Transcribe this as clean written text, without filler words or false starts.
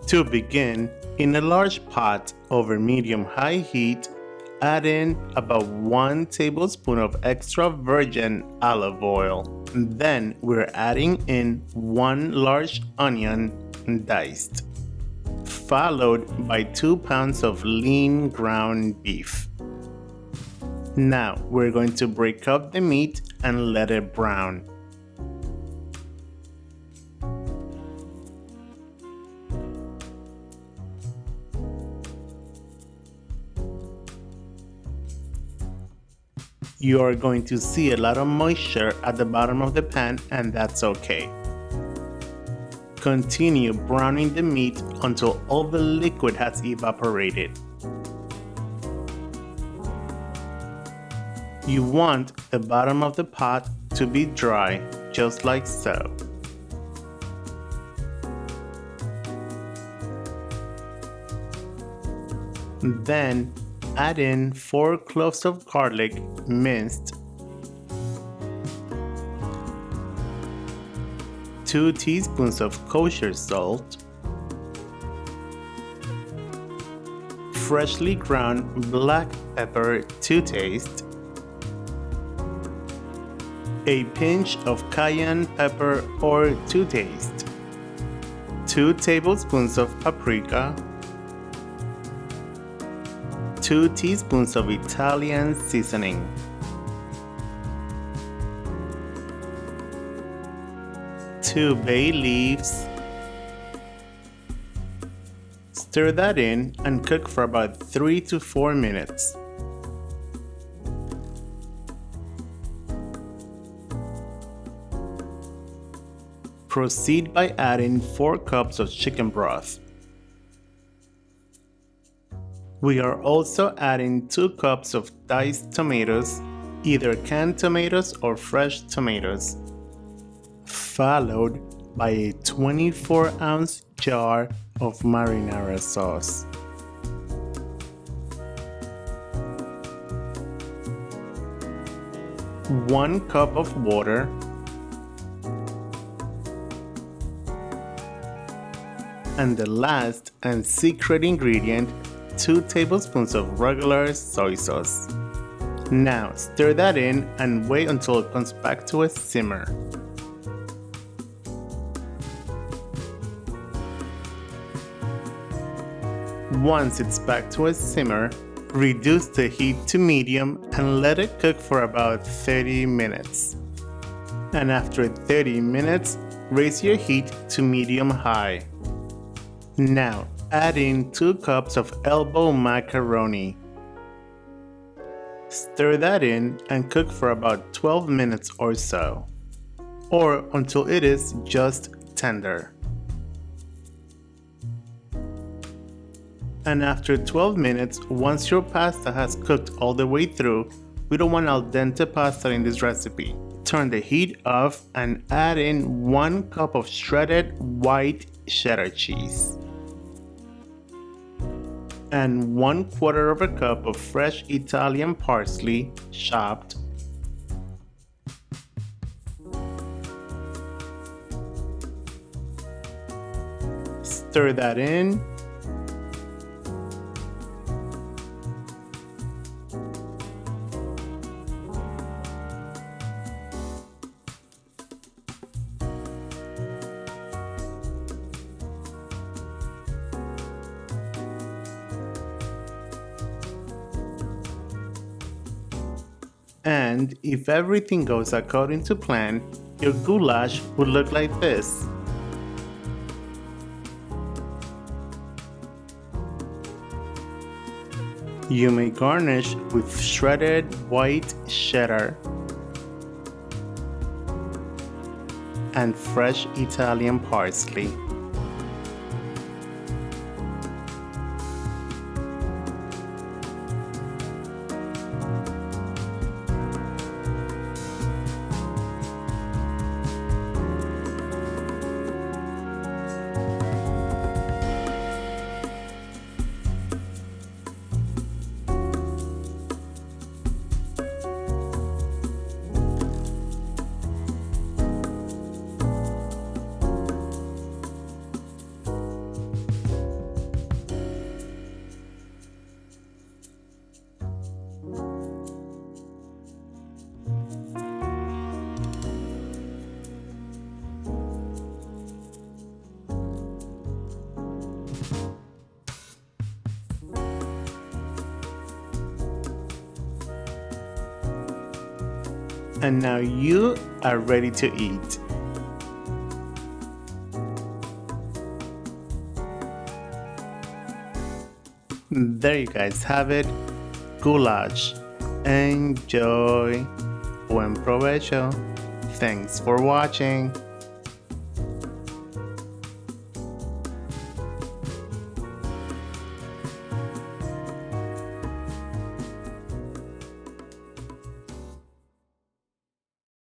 To begin, in a large pot over medium-high heat, add in about 1 tablespoon of extra virgin olive oil. Then we're adding in 1 large onion diced, followed by 2 pounds of lean ground beef. Now we're going to break up the meat and let it brown. You are going to see a lot of moisture at the bottom of the pan, and that's okay. Continue browning the meat until all the liquid has evaporated. You want the bottom of the pot to be dry, just like so. Then add in 4 cloves of garlic minced, 2 teaspoons of kosher salt, freshly ground black pepper to taste, a pinch of cayenne pepper or to taste, 2 tablespoons of paprika, 2 teaspoons of Italian seasoning, 2 bay leaves. Stir that in and cook for about 3 to 4 minutes. Proceed by adding 4 cups of chicken broth. We are also adding 2 cups of diced tomatoes, either canned tomatoes or fresh tomatoes, followed by a 24-ounce jar of marinara sauce. One cup of water, and the last and secret ingredient, 2 tablespoons of regular soy sauce. Now stir that in and wait until it comes back to a simmer. Once it's back to a simmer, reduce the heat to medium and let it cook for about 30 minutes. And after 30 minutes, raise your heat to medium-high. Now add in 2 cups of elbow macaroni. Stir that in and cook for about 12 minutes or so, or until it is just tender. And after 12 minutes, once your pasta has cooked all the way through, we don't want al dente pasta in this recipe. Turn the heat off and add in 1 cup of shredded white cheddar cheese and 1/4 of a cup of fresh Italian parsley chopped, stir that in, and if everything goes according to plan, your goulash would look like this. You may garnish with shredded white cheddar and fresh Italian parsley. And now you are ready to eat. There you guys have it, goulash. Enjoy. Buen provecho. Thanks for watching.